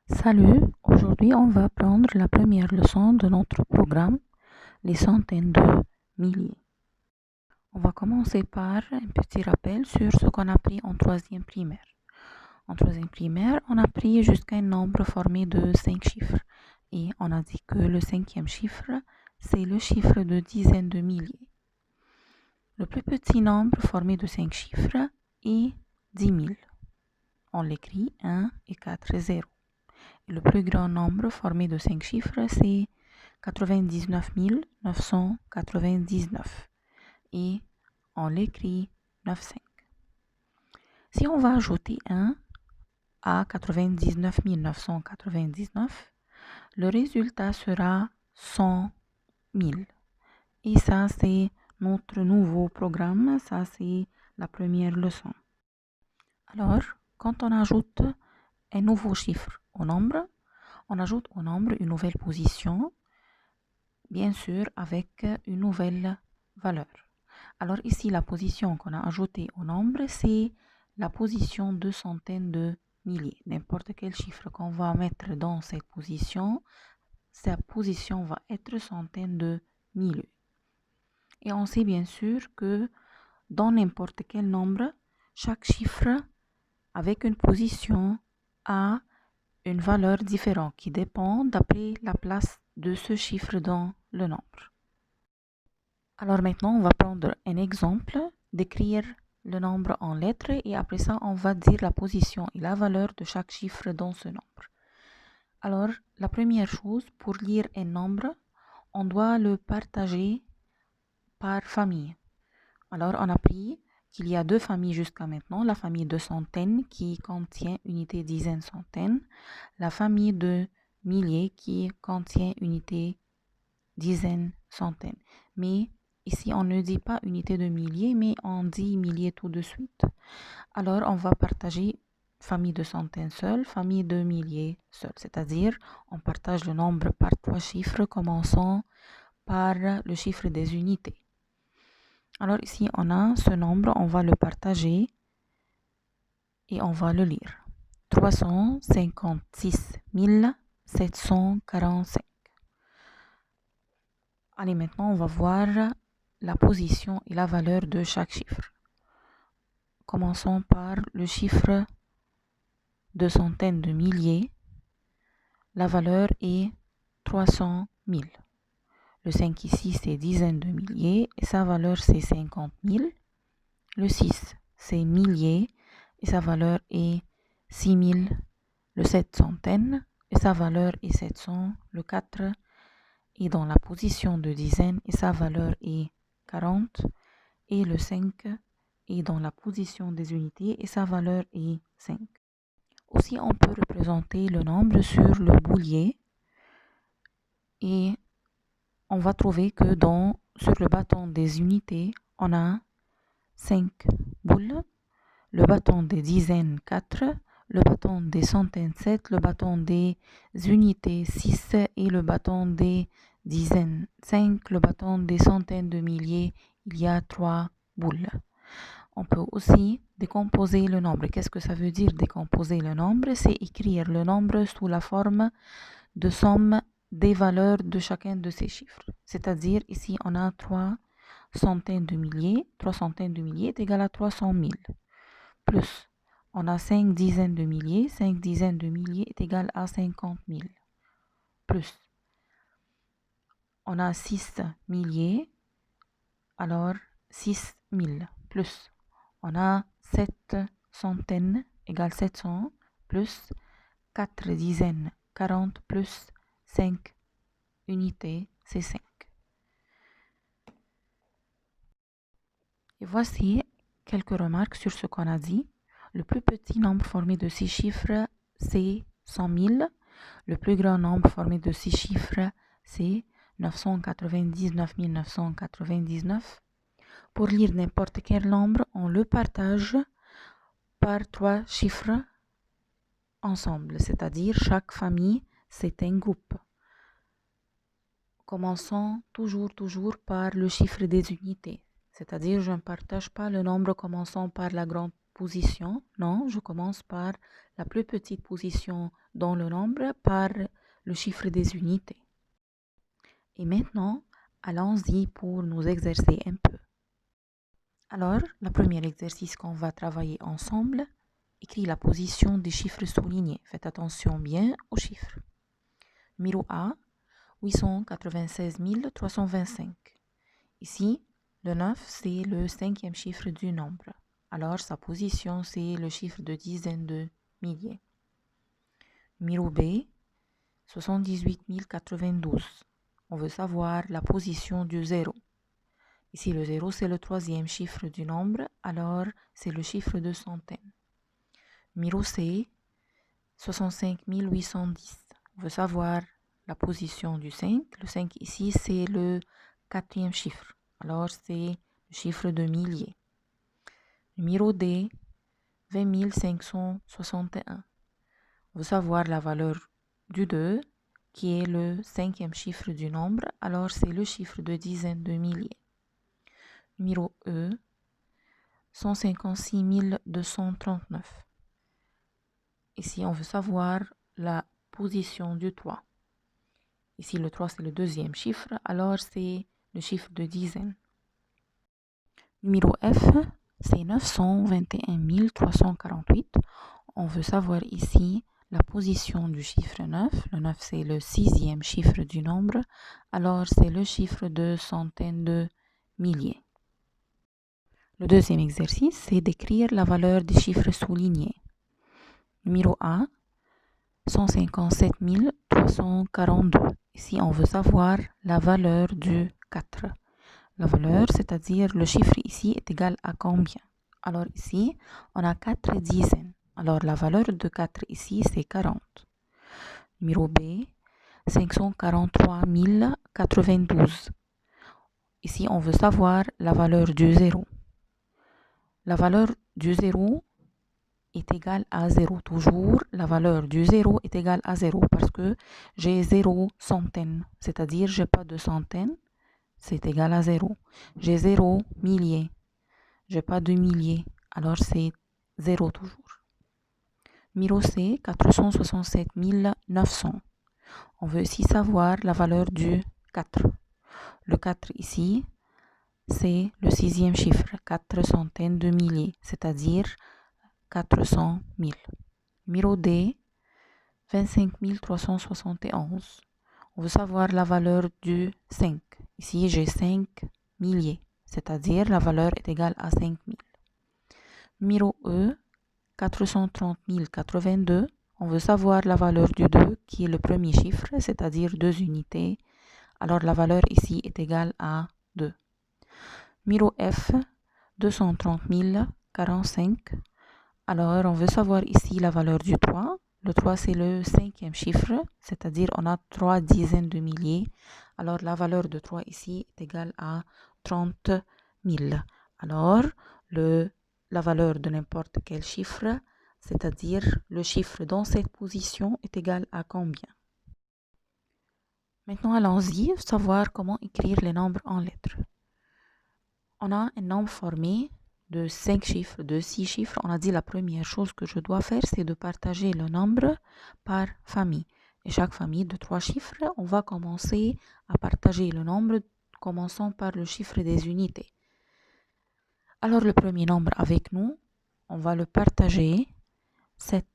Salut, aujourd'hui on va prendre la première leçon de notre programme, les centaines de milliers. On va commencer par un petit rappel sur ce qu'on a appris en troisième primaire. En troisième primaire, on a appris jusqu'à un nombre formé de 5 chiffres. Et on a dit que le cinquième chiffre, c'est le chiffre de dizaines de milliers. Le plus petit nombre formé de 5 chiffres est 10 000. On l'écrit 1 et 4 0. Le plus grand nombre formé de 5 chiffres, c'est 99 999 et on l'écrit 95. Si on va ajouter 1 à 99 999, le résultat sera 100 000. Et ça, c'est notre nouveau programme, ça c'est la première leçon. Alors, quand on ajoute un nouveau chiffre au nombre, on ajoute au nombre une nouvelle position, bien sûr avec une nouvelle valeur. Alors ici, la position qu'on a ajoutée au nombre, c'est la position de centaines de milliers. N'importe quel chiffre qu'on va mettre dans cette position, sa position va être centaines de milliers. Et on sait bien sûr que dans n'importe quel nombre, chaque chiffre avec une position a une valeur différente qui dépend d'après la place de ce chiffre dans le nombre. Alors maintenant, on va prendre un exemple d'écrire le nombre en lettres et après ça, on va dire la position et la valeur de chaque chiffre dans ce nombre. Alors, la première chose, pour lire un nombre, on doit le partager par famille. Alors, on a appris qu'il y a deux familles jusqu'à maintenant. La famille de centaines qui contient unité, dizaines, centaines. La famille de milliers qui contient unité, dizaines, centaines. Mais ici, on ne dit pas unité de milliers, mais on dit milliers tout de suite. Alors, on va partager famille de centaines seule, famille de milliers seule. C'est-à-dire, on partage le nombre par trois chiffres, commençant par le chiffre des unités. Alors ici, on a ce nombre, on va le partager et on va le lire. 356 745. Allez, maintenant, on va voir la position et la valeur de chaque chiffre. Commençons par le chiffre de centaines de milliers. La valeur est 300 000. Le 5 ici, c'est dizaines de milliers et sa valeur, c'est 50 000. Le 6, c'est milliers et sa valeur est 6 000. Le 7, centaines et sa valeur est 700. Le 4 est dans la position de dizaines et sa valeur est 40. Et le 5 est dans la position des unités et sa valeur est 5. Aussi, on peut représenter le nombre sur le boulier et on va trouver que sur le bâton des unités, on a 5 boules, le bâton des dizaines 4, le bâton des centaines 7, le bâton des unités 6 et le bâton des dizaines 5, le bâton des centaines de milliers, il y a 3 boules. On peut aussi décomposer le nombre. Qu'est-ce que ça veut dire décomposer le nombre? C'est écrire le nombre sous la forme de somme des valeurs de chacun de ces chiffres. C'est-à-dire ici on a 3 centaines de milliers. 3 centaines de milliers est égal à 300 000. Plus on a 5 dizaines de milliers. 5 dizaines de milliers est égal à 50 000. Plus on a 6 milliers. Alors 6 000. Plus on a 7 centaines égale 700 plus 4 dizaines 40 plus 5 unités, c'est 5. Et voici quelques remarques sur ce qu'on a dit. Le plus petit nombre formé de 6 chiffres, c'est 100 000. Le plus grand nombre formé de 6 chiffres, c'est 999 999. Pour lire n'importe quel nombre, on le partage par 3 chiffres ensemble, c'est-à-dire chaque famille, c'est un groupe. Commençons toujours par le chiffre des unités, c'est-à-dire je ne partage pas le nombre commençant par la grande position. Non, je commence par la plus petite position dans le nombre par le chiffre des unités. Et maintenant, allons-y pour nous exercer un peu. Alors, le premier exercice qu'on va travailler ensemble, écrit la position des chiffres soulignés. Faites attention bien aux chiffres. Numéro A, 896 325. Ici, le 9, c'est le cinquième chiffre du nombre. Alors, sa position, c'est le chiffre de dizaines de milliers. Numéro B, 78 092. On veut savoir la position du 0. Ici, le 0, c'est le troisième chiffre du nombre, alors c'est le chiffre de centaines. Numéro C, 65 810. On veut savoir la position du 5. Le 5 ici, c'est le quatrième chiffre. Alors, c'est le chiffre de milliers. Numéro D, 20 561. On veut savoir la valeur du 2, qui est le cinquième chiffre du nombre. Alors, c'est le chiffre de dizaines de milliers. Numéro E, 156 239. Ici, on veut savoir la position du 3. Ici, le 3, c'est le deuxième chiffre, alors c'est le chiffre de dizaines. Numéro F, c'est 921 348. On veut savoir ici la position du chiffre 9. Le 9, c'est le sixième chiffre du nombre, alors c'est le chiffre de centaines de milliers. Le deuxième exercice, c'est d'écrire la valeur des chiffres soulignés. Numéro A, 157 342. Ici, on veut savoir la valeur du 4. La valeur, c'est-à-dire le chiffre ici est égal à combien? Alors ici, on a 4 dizaines. Alors la valeur de 4 ici, c'est 40. Numéro B, 543 092. Ici, on veut savoir la valeur du 0. La valeur du 0 est égale à 0. Toujours, la valeur du 0 est égale à 0 parce que j'ai 0 centaines, c'est-à-dire j'ai pas de centaines, c'est égal à 0. J'ai 0 milliers, j'ai pas de milliers, alors c'est 0 toujours. Numéro C, 467 900. On veut aussi savoir la valeur du 4. Le 4 ici, c'est le sixième chiffre, 4 centaines de milliers, c'est-à-dire 400 000. Numéro D, 25 371. On veut savoir la valeur du 5. Ici, j'ai 5 milliers, c'est-à-dire la valeur est égale à 5 000. Numéro E, 430 082. On veut savoir la valeur du 2, qui est le premier chiffre, c'est-à-dire 2 unités. Alors, la valeur ici est égale à 2. Numéro F, 230 045. Alors, on veut savoir ici la valeur du 3. Le 3, c'est le cinquième chiffre, c'est-à-dire on a 3 dizaines de milliers. Alors, la valeur de 3 ici est égale à 30 000. Alors, la valeur de n'importe quel chiffre, c'est-à-dire le chiffre dans cette position, est égal à combien? Maintenant, allons-y, savoir comment écrire les nombres en lettres. On a un nombre formé de 5 chiffres, de 6 chiffres. On a dit la première chose que je dois faire, c'est de partager le nombre par famille. Et chaque famille de 3 chiffres, on va commencer à partager le nombre, commençant par le chiffre des unités. Alors, le premier nombre avec nous, on va le partager. 7,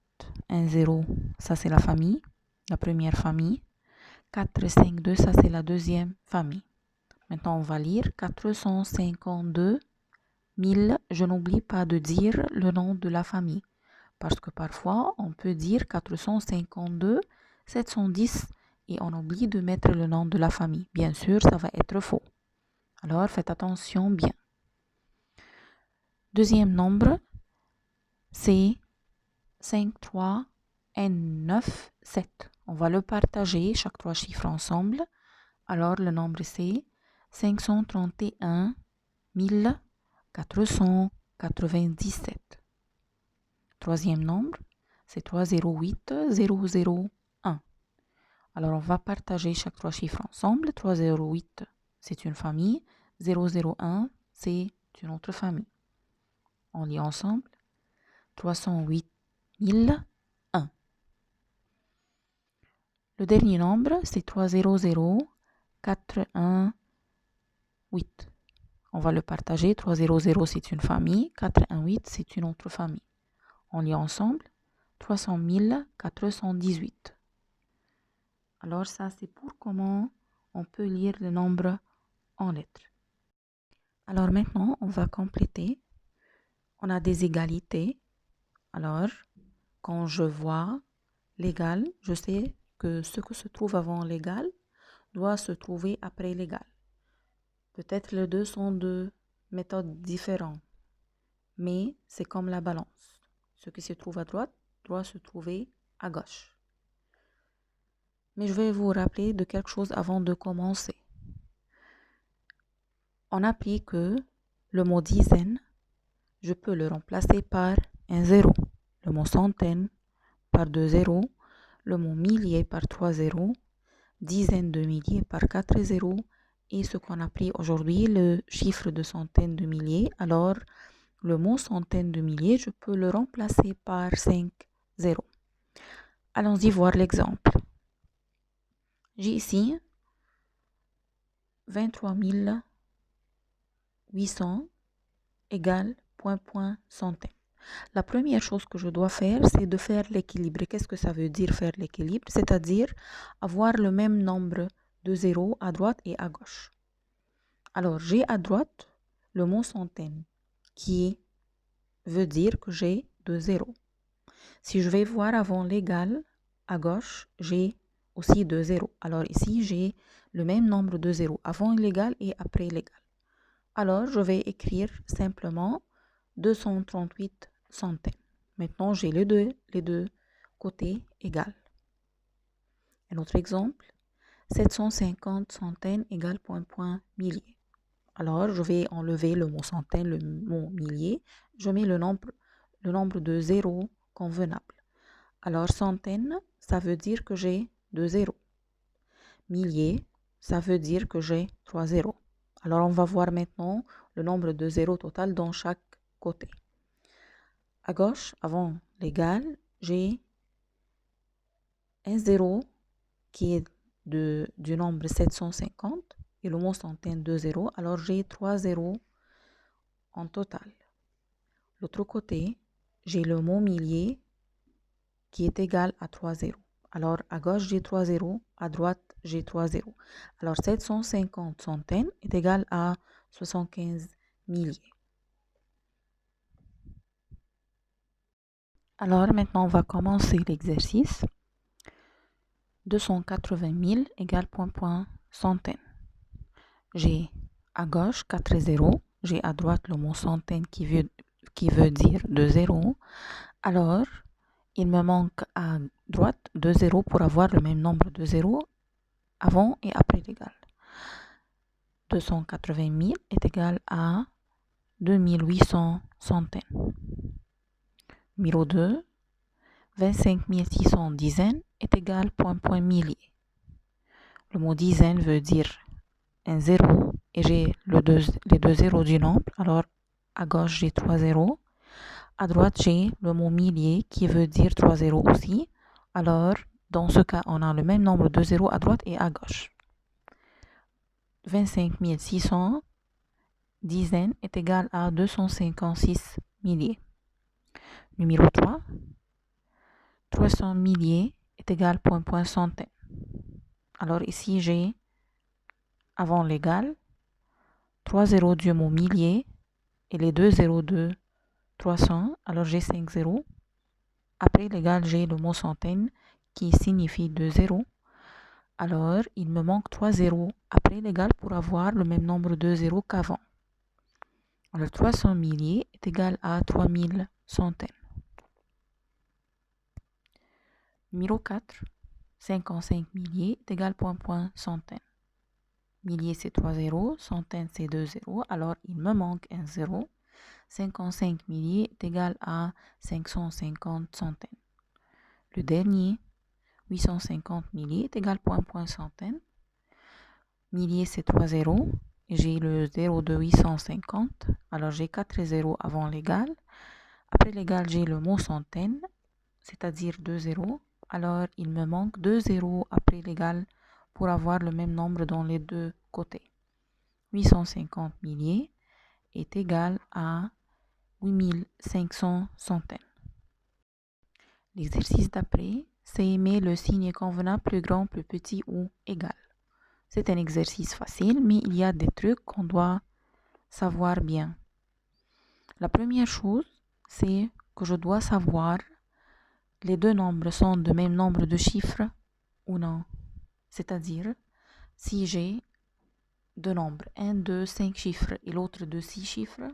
1, 0, ça c'est la famille, la première famille. 4, 5, 2, ça c'est la deuxième famille. Maintenant, on va lire 452 000. Je n'oublie pas de dire le nom de la famille. Parce que parfois, on peut dire 452, 710 et on oublie de mettre le nom de la famille. Bien sûr, ça va être faux. Alors, faites attention bien. Deuxième nombre, c'est 5, 3, N, 9, 7. On va le partager, chaque 3 chiffres ensemble. Alors, le nombre c'est 531 497. Troisième nombre, c'est 308 001. Alors, on va partager chaque 3 chiffres ensemble. 308, c'est une famille. 001, c'est une autre famille. On lit ensemble. 308 001. Le dernier nombre, c'est 300 418. On va le partager. 300, c'est une famille. 418, c'est une autre famille. On lit ensemble. 300 418. Alors ça, c'est pour comment on peut lire le nombre en lettres. Alors maintenant, on va compléter. On a des égalités. Alors, quand je vois l'égal, je sais que ce que se trouve avant l'égal doit se trouver après l'égal. Peut-être les deux sont de méthodes différentes, mais c'est comme la balance. Ce qui se trouve à droite doit se trouver à gauche. Mais je vais vous rappeler de quelque chose avant de commencer. On a appris que le mot dizaine, je peux le remplacer par un zéro. Le mot centaine par 2 zéros. Le mot millier par 3 zéros. Dizaine de milliers par 4 zéros. Et ce qu'on a appris aujourd'hui, le chiffre de centaines de milliers. Alors, le mot centaine de milliers, je peux le remplacer par 5 zéros. Allons-y voir l'exemple. J'ai ici 23 800 égale point centaine. La première chose que je dois faire, c'est de faire l'équilibre. Qu'est-ce que ça veut dire faire l'équilibre? C'est-à-dire avoir le même nombre de zéros à droite et à gauche. Alors, j'ai à droite le mot centaine qui veut dire que j'ai 2 zéros. Si je vais voir avant l'égal, à gauche, j'ai aussi 2 zéros. Alors ici, j'ai le même nombre de zéros avant l'égal et après l'égal. Alors, je vais écrire simplement 238 centaines. Maintenant, j'ai les deux côtés égales. Un autre exemple, 750 centaines égale point millier. Alors, je vais enlever le mot centaine, le mot millier. Je mets le nombre de zéros convenable. Alors, centaine, ça veut dire que j'ai 2 zéros. Millier, ça veut dire que j'ai 3 zéros. Alors, on va voir maintenant le nombre de zéros total dans chaque côté. À gauche, avant l'égal, j'ai un zéro qui est du nombre 750 et le mot centaine 2 zéros. Alors, j'ai 3 zéros en total. L'autre côté, j'ai le mot millier qui est égal à 3 zéros. Alors, à gauche, j'ai 3 zéros. À droite, j'ai 3 zéros. Alors, 750 centaines est égal à 75 milliers. Alors, maintenant, on va commencer l'exercice. 280 000 égale point centaine. J'ai à gauche 4 zéros. J'ai à droite le mot centaine qui veut dire 2 zéros. Alors, il me manque à droite 2 zéros pour avoir le même nombre de zéros avant et après l'égal. 280 000 est égal à 2800 centaines. Numéro 2, 25 600 dizaines est égal point millier. Le mot dizaine veut dire un zéro et j'ai les deux zéros du nombre. Alors, à gauche, j'ai 3 zéros. À droite, j'ai le mot millier qui veut dire 3 zéros aussi. Alors, dans ce cas, on a le même nombre de zéros à droite et à gauche. 25 600 dizaines est égal à 256 milliers. Numéro 3, 300 milliers est égal point centaine. Alors ici, j'ai, avant l'égal, 3 zéros du mot millier et les 2 zéros de 300. Alors j'ai 5 zéros. Après l'égal, j'ai le mot centaine qui signifie 2 zéros. Alors, il me manque 3 zéros après l'égal pour avoir le même nombre de zéros qu'avant. Alors, 300 milliers est égal à 3000 centaines. Numéro 4, 55 milliers est égal point centaine. Millier, c'est 3 zéros. Centaine, c'est 2 zéros. Alors, il me manque un zéro. 55 milliers est égal à 550 centaines. Le dernier, 850 milliers est égal point centaine. Millier, c'est 3 zéros. J'ai le 0 de 850. Alors, j'ai 4 zéros avant l'égal. Après l'égal, j'ai le mot centaine, c'est-à-dire 2 zéros. Alors, il me manque 2 zéros après l'égal pour avoir le même nombre dans les deux côtés. 850 milliers est égal à 8500 centaines. L'exercice d'après, c'est aimer le signe convenable plus grand, plus petit ou égal. C'est un exercice facile, mais il y a des trucs qu'on doit savoir bien. La première chose, c'est que je dois savoir les deux nombres sont de même nombre de chiffres ou non. C'est-à-dire, si j'ai deux nombres, un de 5 chiffres et l'autre de 6 chiffres,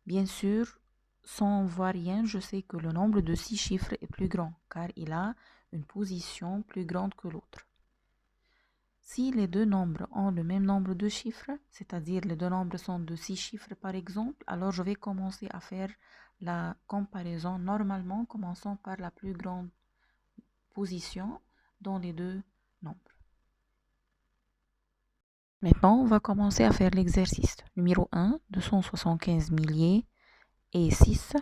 bien sûr, sans voir rien, je sais que le nombre de 6 chiffres est plus grand, car il a une position plus grande que l'autre. Si les deux nombres ont le même nombre de chiffres, c'est-à-dire les deux nombres sont de 6 chiffres par exemple, alors je vais commencer à faire la comparaison normalement, commençant par la plus grande position dans les deux nombres. Maintenant, on va commencer à faire l'exercice. Numéro 1, 275 milliers et 6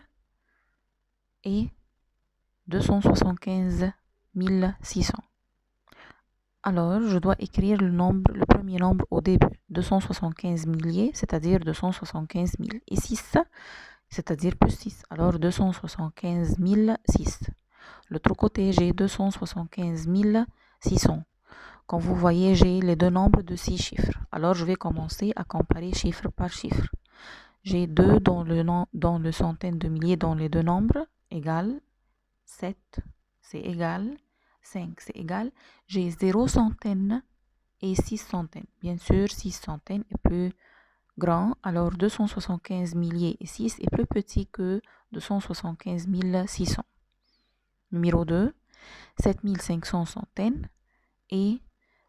et 275 600. Alors, je dois écrire le premier nombre au début. 275 milliers, c'est-à-dire 275 000. Et 6, c'est-à-dire plus 6. Alors, 275 006. L'autre côté, j'ai 275 600. Comme vous voyez, j'ai les deux nombres de 6 chiffres. Alors, je vais commencer à comparer chiffre par chiffre. J'ai 2 dans le centaine de milliers dans les deux nombres, égal 7, c'est égal 5, c'est égal. J'ai 0 centaine et 6 centaines. Bien sûr, 6 centaines est plus grand, alors 275 milliers et 6 est plus petit que 275 600. Numéro 2, 7500 centaines et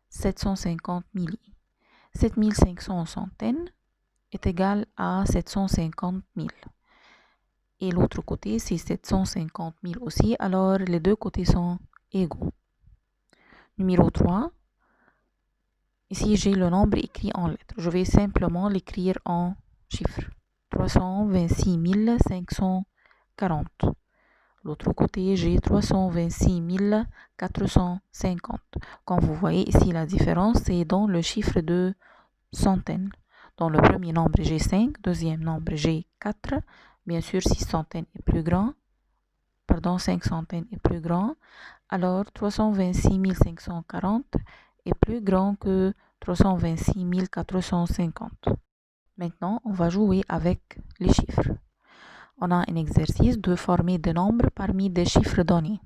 750 milliers. 7500 centaines est égal à 750 000. Et l'autre côté, c'est 750 000 aussi. Alors, les deux côtés sont égaux. Numéro 3. Ici, j'ai le nombre écrit en lettres. Je vais simplement l'écrire en chiffres. 326 540. L'autre côté, j'ai 326 450. Comme vous voyez ici, la différence, c'est dans le chiffre de centaines. Dans le premier nombre, j'ai 5. Deuxième nombre, j'ai 4. Bien sûr, 6 centaines est plus grand. Pardon, 5 centaines est plus grand. Alors, 326 540 est plus grand que 326 450. Maintenant, on va jouer avec les chiffres. On a un exercice de former des nombres parmi des chiffres donnés.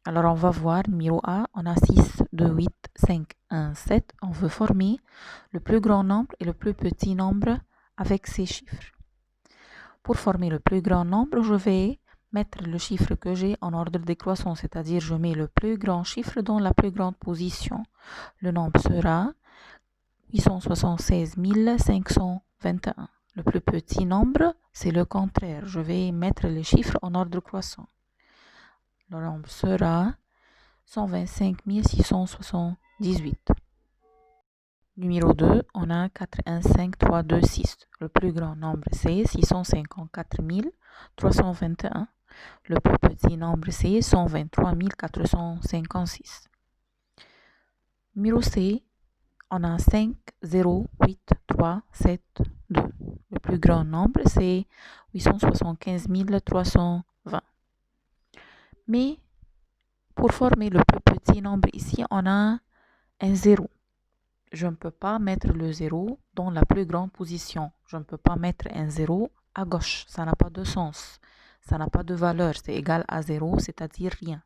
Alors, on va voir, numéro A, on a 6, 2, 8, 5, 1, 7. On veut former le plus grand nombre et le plus petit nombre avec ces chiffres. Pour former le plus grand nombre, je vais mettre le chiffre que j'ai en ordre décroissant, c'est-à-dire je mets le plus grand chiffre dans la plus grande position. Le nombre sera 876 521. Le plus petit nombre, c'est le contraire. Je vais mettre les chiffres en ordre croissant. Le nombre sera 125 678. Numéro 2, on a 4, 1, 5, 3, 2, 6. Le plus grand nombre, c'est 654 321. Le plus petit nombre, c'est 123 456. Numéro C, on a 5, 0, 8, 3, 7, 2. Le plus grand nombre, c'est 875 320. Mais pour former le plus petit nombre ici, on a un 0. Je ne peux pas mettre le 0 dans la plus grande position. Je ne peux pas mettre un 0 à gauche. Ça n'a pas de sens. Ça n'a pas de valeur. C'est égal à 0, c'est-à-dire rien.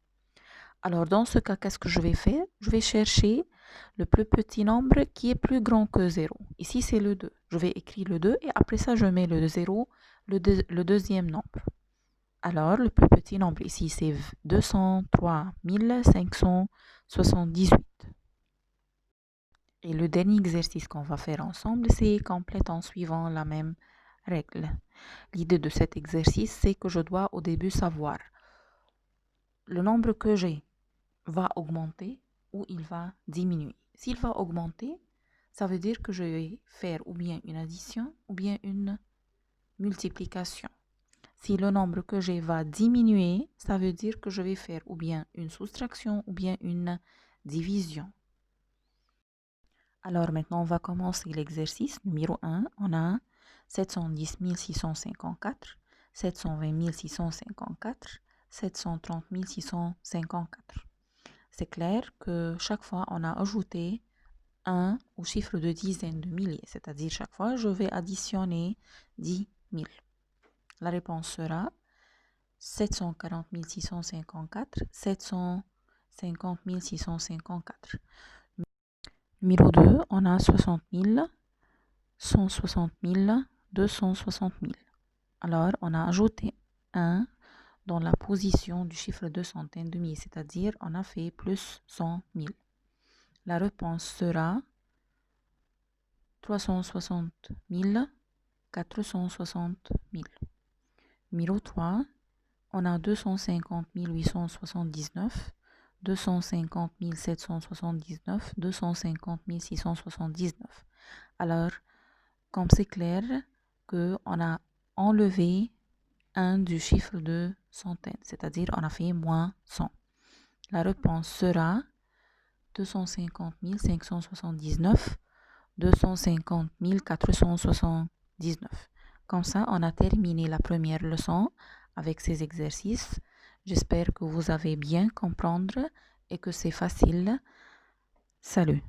Alors, dans ce cas, qu'est-ce que je vais faire? Je vais chercher le plus petit nombre qui est plus grand que 0. Ici, c'est le 2. Je vais écrire le 2 et après ça, je mets le 0, le deuxième nombre. Alors, le plus petit nombre ici, c'est 203 578. Et le dernier exercice qu'on va faire ensemble, c'est complet en suivant la même règle. L'idée de cet exercice, c'est que je dois au début savoir le nombre que j'ai va augmenter ou il va diminuer. S'il va augmenter, ça veut dire que je vais faire ou bien une addition ou bien une multiplication. Si le nombre que j'ai va diminuer, ça veut dire que je vais faire ou bien une soustraction ou bien une division. Alors maintenant, on va commencer l'exercice numéro 1. On a 710 654, 720 654, 730 654. C'est clair que chaque fois, on a ajouté 1 au chiffre de dizaines de milliers, c'est-à-dire chaque fois, je vais additionner 10 000. La réponse sera 740 654, 750 654. Numéro 2, on a 60 000, 160 000, 260 000. Alors, on a ajouté 1 dans la position du chiffre de centaines de milliers, c'est-à-dire on a fait plus 100 000. La réponse sera 360 000, 460 000. Numéro 3, on a 250 879, 250 779, 250 679. Alors, comme c'est clair qu'on a enlevé 1 du chiffre de centaines, c'est-à-dire on a fait moins 100. La réponse sera 250 579, 250 479. Comme ça, on a terminé la première leçon avec ces exercices. J'espère que vous avez bien compris et que c'est facile. Salut!